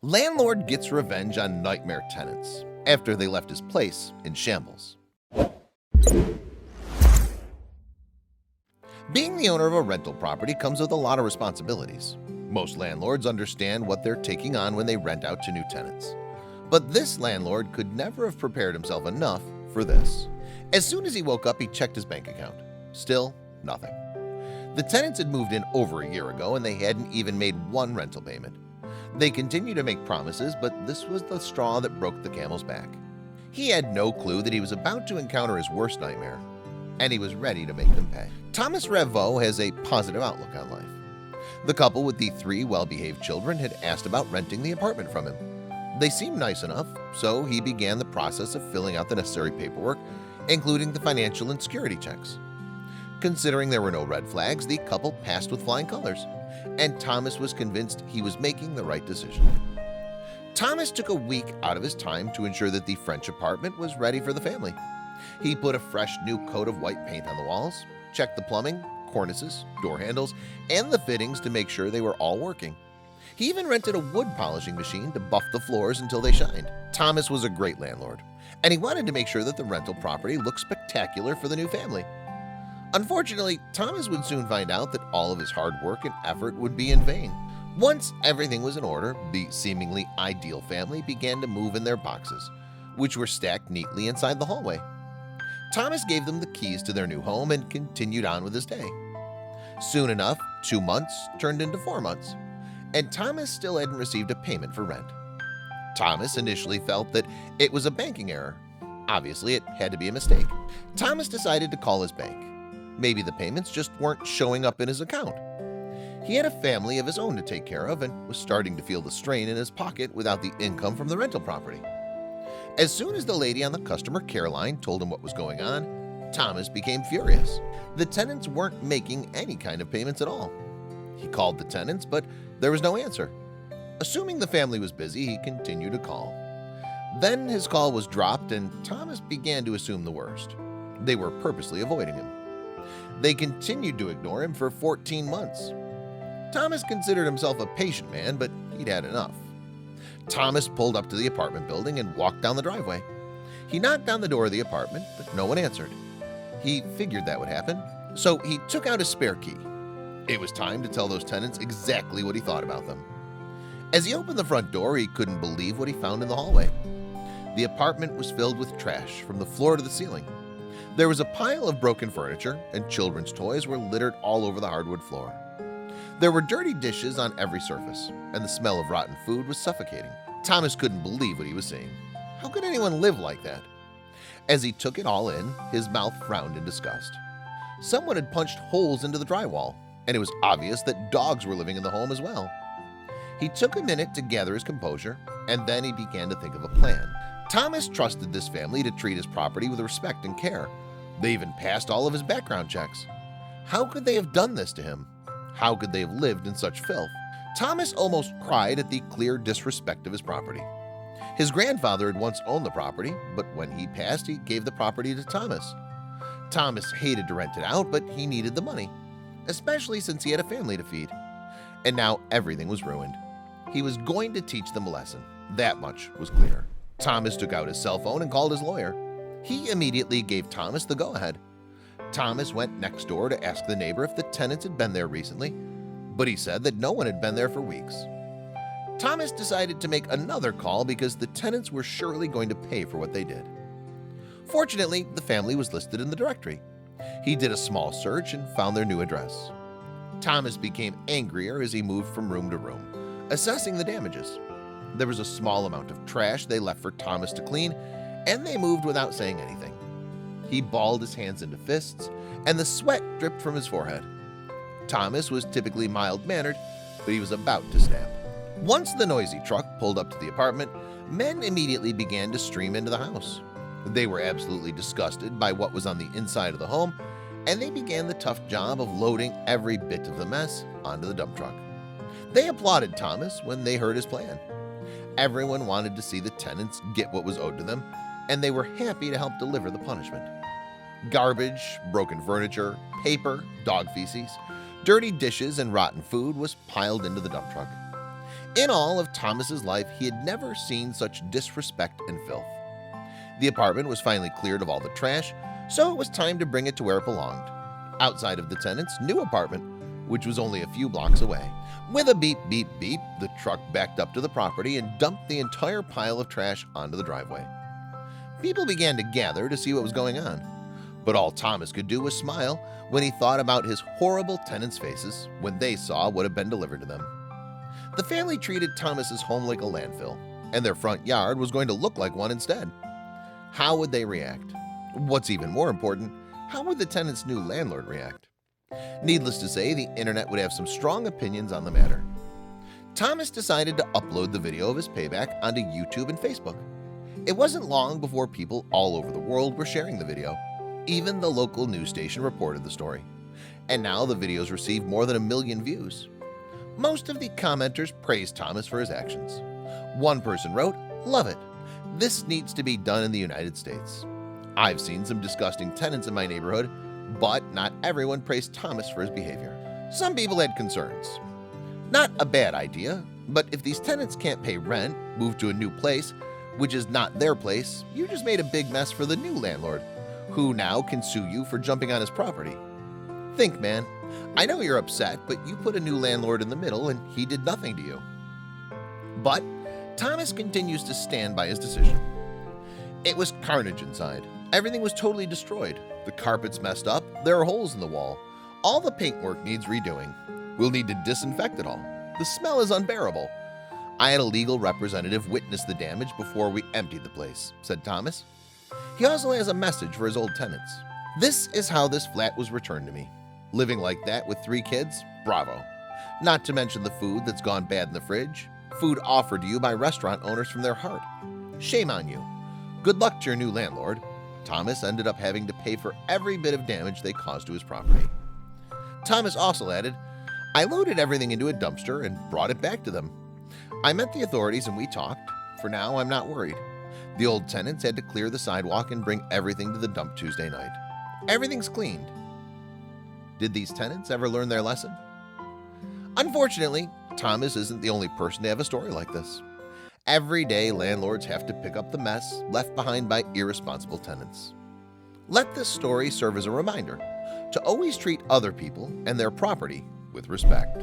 Landlord gets revenge on nightmare tenants after they left his place in shambles. Being the owner of a rental property comes with a lot of responsibilities. Most landlords understand what they're taking on when they rent out to new tenants. But this landlord could never have prepared himself enough for this. As soon as he woke up, he checked his bank account. Still nothing. The tenants had moved in over a year ago and they hadn't even made one rental payment. They continued to make promises, but this was the straw that broke the camel's back. He had no clue that he was about to encounter his worst nightmare, and he was ready to make them pay. Thomas Revaux has a positive outlook on life. The couple with the 3 well-behaved children had asked about renting the apartment from him. They seemed nice enough, so he began the process of filling out the necessary paperwork, including the financial and security checks. Considering there were no red flags, the couple passed with flying colors, and Thomas was convinced he was making the right decision. Thomas took a week out of his time to ensure that the French apartment was ready for the family. He put a fresh new coat of white paint on the walls, checked the plumbing, cornices, door handles, and the fittings to make sure they were all working. He even rented a wood polishing machine to buff the floors until they shined. Thomas was a great landlord, and he wanted to make sure that the rental property looked spectacular for the new family. Unfortunately, Thomas would soon find out that all of his hard work and effort would be in vain. Once everything was in order, the seemingly ideal family began to move in their boxes, which were stacked neatly inside the hallway. Thomas gave them the keys to their new home and continued on with his day. Soon enough, 2 months turned into 4 months, and Thomas still hadn't received a payment for rent. Thomas initially felt that it was a banking error. Obviously, it had to be a mistake. Thomas decided to call his bank. Maybe the payments just weren't showing up in his account. He had a family of his own to take care of and was starting to feel the strain in his pocket without the income from the rental property. As soon as the lady on the customer care line told him what was going on, Thomas became furious. The tenants weren't making any kind of payments at all. He called the tenants, but there was no answer. Assuming the family was busy, he continued to call. Then his call was dropped and Thomas began to assume the worst. They were purposely avoiding him. They continued to ignore him for 14 months. Thomas considered himself a patient man, but he'd had enough. Thomas pulled up to the apartment building and walked down the driveway. He knocked on the door of the apartment, but no one answered. He figured that would happen, so he took out his spare key. It was time to tell those tenants exactly what he thought about them. As he opened the front door, he couldn't believe what he found in the hallway. The apartment was filled with trash from the floor to the ceiling. There was a pile of broken furniture, and children's toys were littered all over the hardwood floor. There were dirty dishes on every surface, and the smell of rotten food was suffocating. Thomas couldn't believe what he was seeing. How could anyone live like that? As he took it all in, his mouth frowned in disgust. Someone had punched holes into the drywall, and it was obvious that dogs were living in the home as well. He took a minute to gather his composure, and then he began to think of a plan. Thomas trusted this family to treat his property with respect and care. They even passed all of his background checks. How could they have done this to him? How could they have lived in such filth? Thomas almost cried at the clear disrespect of his property. His grandfather had once owned the property, but when he passed, he gave the property to Thomas. Thomas hated to rent it out, but he needed the money, especially since he had a family to feed. And now everything was ruined. He was going to teach them a lesson. That much was clear. Thomas took out his cell phone and called his lawyer. He immediately gave Thomas the go-ahead. Thomas went next door to ask the neighbor if the tenants had been there recently, but he said that no one had been there for weeks. Thomas decided to make another call because the tenants were surely going to pay for what they did. Fortunately, the family was listed in the directory. He did a small search and found their new address. Thomas became angrier as he moved from room to room, assessing the damages. There was a small amount of trash they left for Thomas to clean, and they moved without saying anything. He balled his hands into fists, and the sweat dripped from his forehead. Thomas was typically mild-mannered, but he was about to snap. Once the noisy truck pulled up to the apartment, men immediately began to stream into the house. They were absolutely disgusted by what was on the inside of the home, and they began the tough job of loading every bit of the mess onto the dump truck. They applauded Thomas when they heard his plan. Everyone wanted to see the tenants get what was owed to them, and they were happy to help deliver the punishment. Garbage, broken furniture, paper, dog feces, dirty dishes, and rotten food was piled into the dump truck. In all of Thomas's life, he had never seen such disrespect and filth. The apartment was finally cleared of all the trash, so it was time to bring it to where it belonged, outside of the tenant's new apartment, which was only a few blocks away. With a beep, beep, beep, the truck backed up to the property and dumped the entire pile of trash onto the driveway. People began to gather to see what was going on, but all Thomas could do was smile when he thought about his horrible tenants' faces when they saw what had been delivered to them. The family treated Thomas's home like a landfill, and their front yard was going to look like one instead. How would they react? What's even more important, how would the tenant's new landlord react? Needless to say, the internet would have some strong opinions on the matter. Thomas decided to upload the video of his payback onto YouTube and Facebook. It wasn't long before people all over the world were sharing the video. Even the local news station reported the story. And now the videos received more than 1 million views. Most of the commenters praised Thomas for his actions. One person wrote, "Love it. This needs to be done in the United States. I've seen some disgusting tenants in my neighborhood, but not everyone praised Thomas for his behavior." Some people had concerns. Not a bad idea, but if these tenants can't pay rent, move to a new place, which is not their place, you just made a big mess for the new landlord, who now can sue you for jumping on his property. Think, man. I know you're upset, but you put a new landlord in the middle and he did nothing to you. But Thomas continues to stand by his decision. It was carnage inside. Everything was totally destroyed. The carpet's messed up. There are holes in the wall. All the paintwork needs redoing. We'll need to disinfect it all. The smell is unbearable. I had a legal representative witness the damage before we emptied the place, said Thomas. He also has a message for his old tenants. This is how this flat was returned to me. Living like that with 3 kids? Bravo. Not to mention the food that's gone bad in the fridge. Food offered to you by restaurant owners from their heart. Shame on you. Good luck to your new landlord. Thomas ended up having to pay for every bit of damage they caused to his property. Thomas also added, I loaded everything into a dumpster and brought it back to them. I met the authorities and we talked. For now, I'm not worried. The old tenants had to clear the sidewalk and bring everything to the dump Tuesday night. Everything's cleaned. Did these tenants ever learn their lesson? Unfortunately, Thomas isn't the only person to have a story like this. Every day, landlords have to pick up the mess left behind by irresponsible tenants. Let this story serve as a reminder to always treat other people and their property with respect.